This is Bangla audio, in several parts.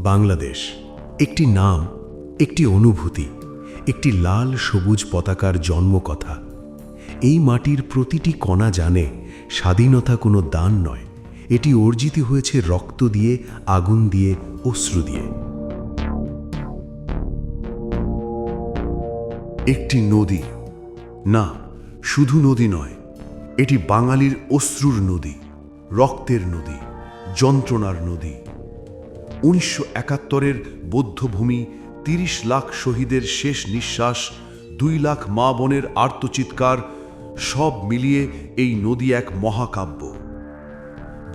বাংলাদেশ একটি নাম, একটি অনুভূতি, একটি লাল সবুজ পতাকার জন্মকথা। এই মাটির প্রতিটি কণা জানে স্বাধীনতা কোনো দান নয়, এটি অর্জিত হয়েছে রক্ত দিয়ে, আগুন দিয়ে, অশ্রু দিয়ে। একটি নদী, না শুধু নদী নয়, এটি বাঙালির অশ্রুর নদী, রক্তের নদী, যন্ত্রণার নদী। 1971-এর বৌদ্ধভূমি, 30 লাখ শহীদের শেষ নিঃশ্বাস, 2 লাখ মা বোনের আর্তচিৎকার, সব মিলিয়ে এই নদী এক মহাকাব্য।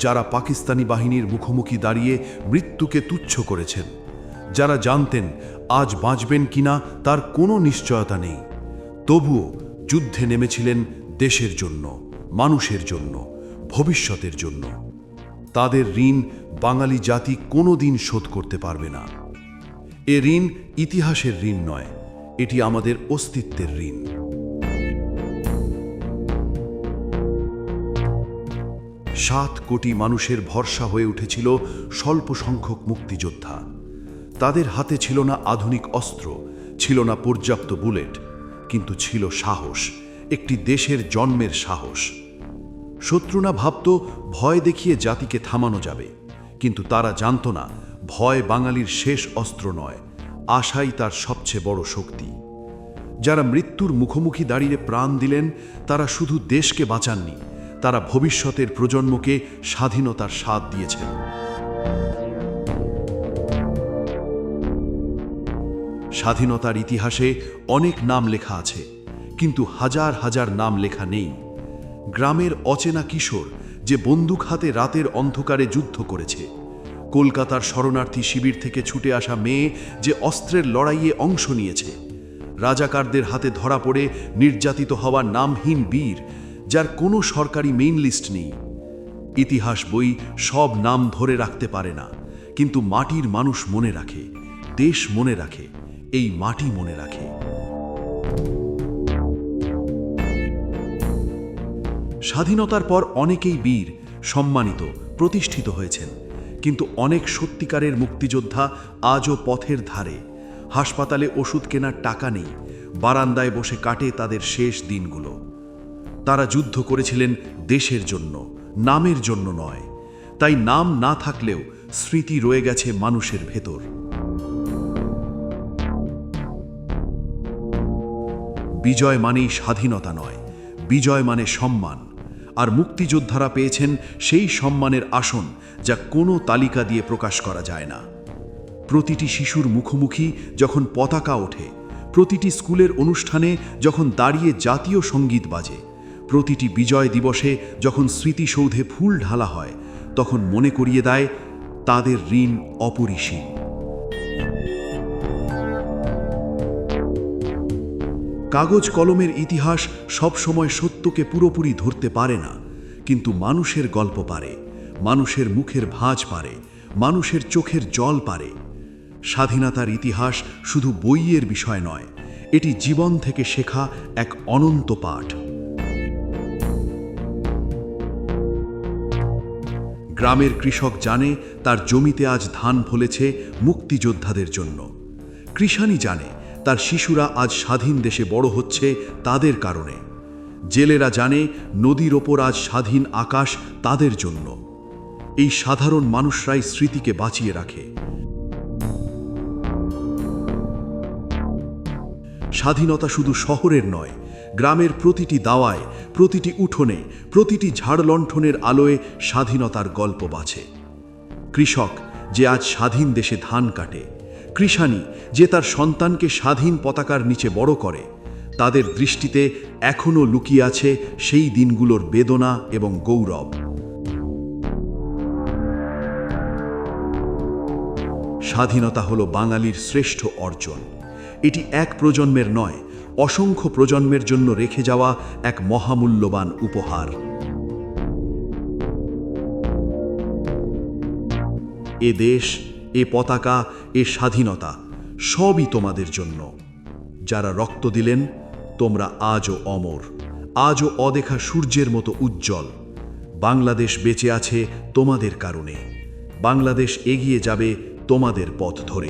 যারা পাকিস্তানি বাহিনীর মুখোমুখি দাঁড়িয়ে মৃত্যুকে তুচ্ছ করেছেন, যারা জানতেন আজ বাঁচবেন কিনা তার কোনো নিশ্চয়তা নেই, তবুও যুদ্ধে নেমেছিলেন দেশের জন্য, মানুষের জন্য, ভবিষ্যতের জন্য। তাদের ঋণ বাঙালি জাতি কোনো দিন শোধ করতে পারবে না। এ ঋণ ইতিহাসের ঋণ নয়, এটি আমাদের অস্তিত্বের ঋণ। 7 কোটি মানুষের ভরসা হয়ে উঠেছিল স্বল্প সংখ্যক মুক্তিযোদ্ধা। তাদের হাতে ছিল না আধুনিক অস্ত্র, ছিল না পর্যাপ্ত বুলেট, কিন্তু ছিল সাহস, একটি দেশের জন্মের সাহস। শত্রুরা ভাবত ভয় দেখিয়ে জাতিকে থামানো যাবে, কিন্তু তারা জানত না ভয় বাঙালির শেষ অস্ত্র নয়, আশাই তার সবচেয়ে বড় শক্তি। যারা মৃত্যুর মুখোমুখি দাঁড়িয়ে প্রাণ দিলেন, তারা শুধু দেশকে বাঁচাননি, তারা ভবিষ্যতের প্রজন্মকে স্বাধীনতার স্বাদ দিয়েছেন। স্বাধীনতার ইতিহাসে অনেক নাম লেখা আছে, কিন্তু হাজার হাজার নাম লেখা নেই। গ্রামের অচেনা কিশোর যে বন্দুক হাতে রাতের অন্ধকারে যুদ্ধ করেছে, কলকাতার শরণার্থী শিবির থেকে ছুটে আসা মেয়ে যে অস্ত্রের লড়াইয়ে অংশ নিয়েছে, রাজাকারদের হাতে ধরা পড়ে নির্যাতিত হওয়া নামহীন বীর যার কোনো সরকারি মেইন লিস্ট নেই। ইতিহাস বই সব নাম ধরে রাখতে পারে না, কিন্তু মাটির মানুষ মনে রাখে, দেশ মনে রাখে, এই মাটি মনে রাখে। স্বাধীনতার পর অনেকেই বীর, সম্মানিত, প্রতিষ্ঠিত হয়েছেন, কিন্তু অনেক সত্যিকারের মুক্তিযোদ্ধা আজও পথের ধারে। হাসপাতালে ওষুধ কেনার টাকা নেই, বারান্দায় বসে কাটে তাদের শেষ দিনগুলো। তারা যুদ্ধ করেছিলেন দেশের জন্য, নামের জন্য নয়। তাই নাম না থাকলেও স্মৃতি রয়ে গেছে মানুষের ভেতর। বিজয় মানেই স্বাধীনতা নয়, বিজয় মানে সম্মান। আর মুক্তিযোদ্ধারা পেয়েছেন সেই সম্মানের আসন যা কোনো তালিকা দিয়ে প্রকাশ করা যায় না। প্রতিটি শিশুর মুখোমুখি যখন পতাকা ওঠে, প্রতিটি স্কুলের অনুষ্ঠানে যখন দাঁড়িয়ে জাতীয় সঙ্গীত বাজে, প্রতিটি বিজয় দিবসে যখন স্মৃতিসৌধে ফুল ঢালা হয়, তখন মনে করিয়ে দেয় তাদের ঋণ অপরিসীম। কাগজ কলমের ইতিহাস সবসময় সত্যকে পুরোপুরি ধরতে পারে না, কিন্তু মানুষের গল্প পারে, মানুষের মুখের ভাঁজ পারে, মানুষের চোখের জল পারে। স্বাধীনতার ইতিহাস শুধু বইয়ের বিষয় নয়, এটি জীবন থেকে শেখা এক অনন্ত পাঠ। গ্রামের কৃষক জানে তার জমিতে আজ ধান ফলেছে মুক্তিযোদ্ধাদের জন্য। কৃষানি জানে তার শিশুরা আজ স্বাধীন দেশে বড় হচ্ছে তাদের কারণে। জেলেরা জানে নদীর ওপর আজ স্বাধীন আকাশ তাদের জন্য। এই সাধারণ মানুষরাই স্মৃতিকে বাঁচিয়ে রাখে। স্বাধীনতা শুধু শহরের নয়, গ্রামের প্রতিটি দাওয়ায়, প্রতিটি উঠোনে, প্রতিটি ঝাড়লণ্ঠনের আলোয় স্বাধীনতার গল্প বাঁচে। কৃষক যে আজ স্বাধীন দেশে ধান কাটে, কৃষানি যে তার সন্তানকে স্বাধীন পতাকার নিচে বড় করে, তাদের দৃষ্টিতে এখনো লুকিয়ে আছে সেই দিনগুলোর বেদনা এবং গৌরব। স্বাধীনতা হলো বাঙালির শ্রেষ্ঠ অর্জন। এটি এক প্রজন্মের নয়, অসংখ্য প্রজন্মের জন্য রেখে যাওয়া এক মহামূল্যবান উপহার। এ দেশ, এ পতাকা, এ স্বাধীনতা সবই তোমাদের জন্য। যারা রক্ত দিলেন, তোমরা আজও অমর, আজও অদেখা সূর্যের মতো উজ্জ্বল। বাংলাদেশ বেঁচে আছে তোমাদের কারণে। বাংলাদেশ এগিয়ে যাবে তোমাদের পথ ধরে।